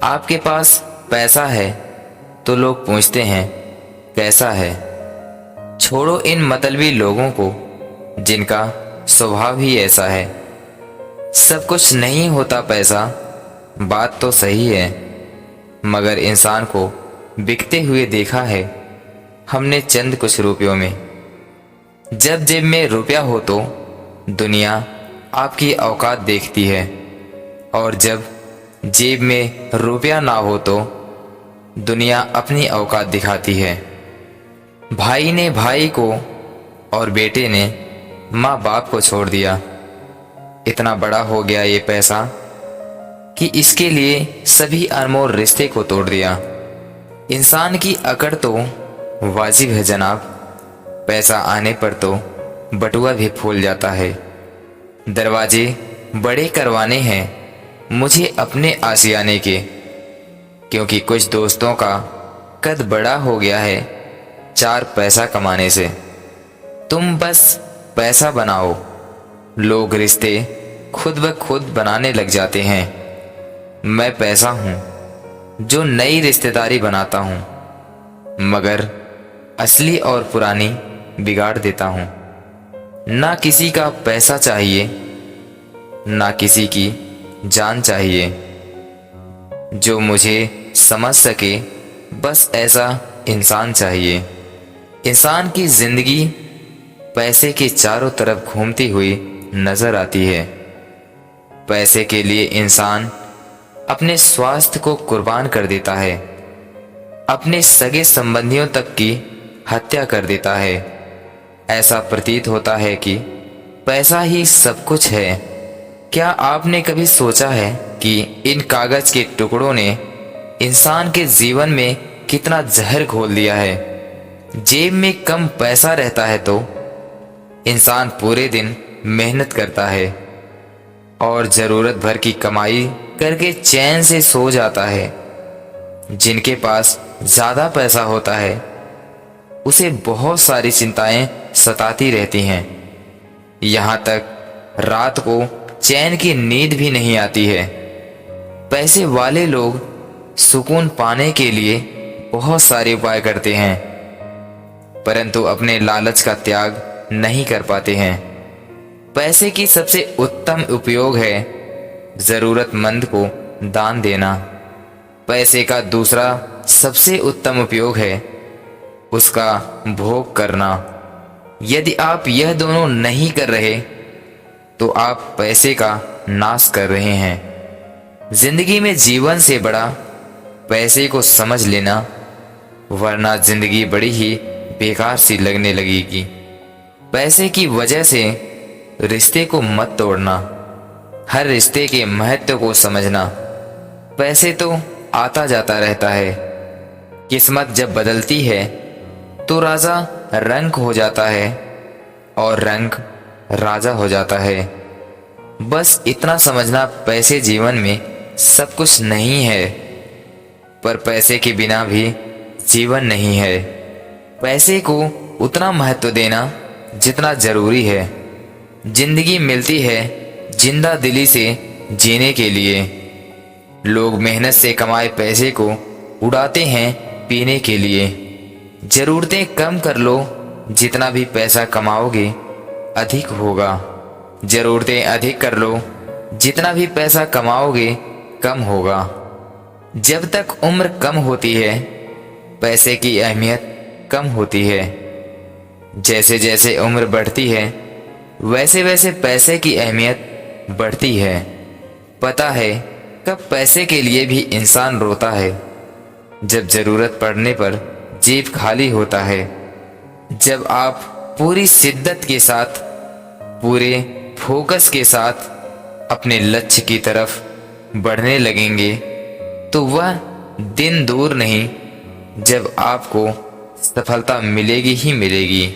आपके पास पैसा है तो लोग पूछते हैं कैसा है। छोड़ो इन मतलबी लोगों को जिनका स्वभाव ही ऐसा है। सब कुछ नहीं होता पैसा, बात तो सही है, मगर इंसान को बिकते हुए देखा है हमने चंद कुछ रुपयों में। जब जेब में रुपया हो तो दुनिया आपकी औकात देखती है, और जब जेब में रुपया ना हो तो दुनिया अपनी औकात दिखाती है। भाई ने भाई को और बेटे ने माँ बाप को छोड़ दिया। इतना बड़ा हो गया ये पैसा कि इसके लिए सभी अनमोल रिश्ते को तोड़ दिया। इंसान की अकड़ तो वाजिब है जनाब, पैसा आने पर तो बटुआ भी फूल जाता है। दरवाजे बड़े करवाने हैं मुझे अपने आशियाने के, क्योंकि कुछ दोस्तों का कद बड़ा हो गया है चार पैसा कमाने से। तुम बस पैसा बनाओ, लोग रिश्ते खुद ब खुद बनाने लग जाते हैं। मैं पैसा हूँ जो नई रिश्तेदारी बनाता हूँ, मगर असली और पुरानी बिगाड़ देता हूँ। ना किसी का पैसा चाहिए, ना किसी की जान चाहिए। जो मुझे समझ सके बस ऐसा इंसान चाहिए। इंसान की जिंदगी पैसे के चारों तरफ घूमती हुई नजर आती है। पैसे के लिए इंसान अपने स्वास्थ्य को कुर्बान कर देता है, अपने सगे संबंधियों तक की हत्या कर देता है। ऐसा प्रतीत होता है कि पैसा ही सब कुछ है। क्या आपने कभी सोचा है कि इन कागज के टुकड़ों ने इंसान के जीवन में कितना जहर घोल दिया है। जेब में कम पैसा रहता है तो इंसान पूरे दिन मेहनत करता है और जरूरत भर की कमाई करके चैन से सो जाता है। जिनके पास ज्यादा पैसा होता है उसे बहुत सारी चिंताएं सताती रहती हैं। यहां तक रात को चैन की नींद भी नहीं आती है। पैसे वाले लोग सुकून पाने के लिए बहुत सारे उपाय करते हैं, परंतु अपने लालच का त्याग नहीं कर पाते हैं। पैसे की सबसे उत्तम उपयोग है जरूरतमंद को दान देना। पैसे का दूसरा सबसे उत्तम उपयोग है उसका भोग करना। यदि आप यह दोनों नहीं कर रहे तो आप पैसे का नाश कर रहे हैं। जिंदगी में जीवन से बड़ा पैसे को समझ लेना, वरना जिंदगी बड़ी ही बेकार सी लगने लगेगी। पैसे की वजह से रिश्ते को मत तोड़ना, हर रिश्ते के महत्व को समझना। पैसे तो आता जाता रहता है, किस्मत जब बदलती है तो राजा रंक हो जाता है और रंक राजा हो जाता है। बस इतना समझना, पैसे जीवन में सब कुछ नहीं है, पर पैसे के बिना भी जीवन नहीं है। पैसे को उतना महत्व देना जितना जरूरी है। जिंदगी मिलती है जिंदा दिली से जीने के लिए। लोग मेहनत से कमाए पैसे को उड़ाते हैं पीने के लिए। जरूरतें कम कर लो, जितना भी पैसा कमाओगे अधिक होगा। जरूरतें अधिक कर लो, जितना भी पैसा कमाओगे कम होगा। जब तक उम्र कम होती है पैसे की अहमियत कम होती है। जैसे जैसे उम्र बढ़ती है वैसे वैसे पैसे की अहमियत बढ़ती है। पता है कब पैसे के लिए भी इंसान रोता है? जब जरूरत पड़ने पर जेब खाली होता है। जब आप पूरी शिद्दत के साथ, पूरे फोकस के साथ अपने लक्ष्य की तरफ बढ़ने लगेंगे तो वह दिन दूर नहीं जब आपको सफलता मिलेगी ही मिलेगी।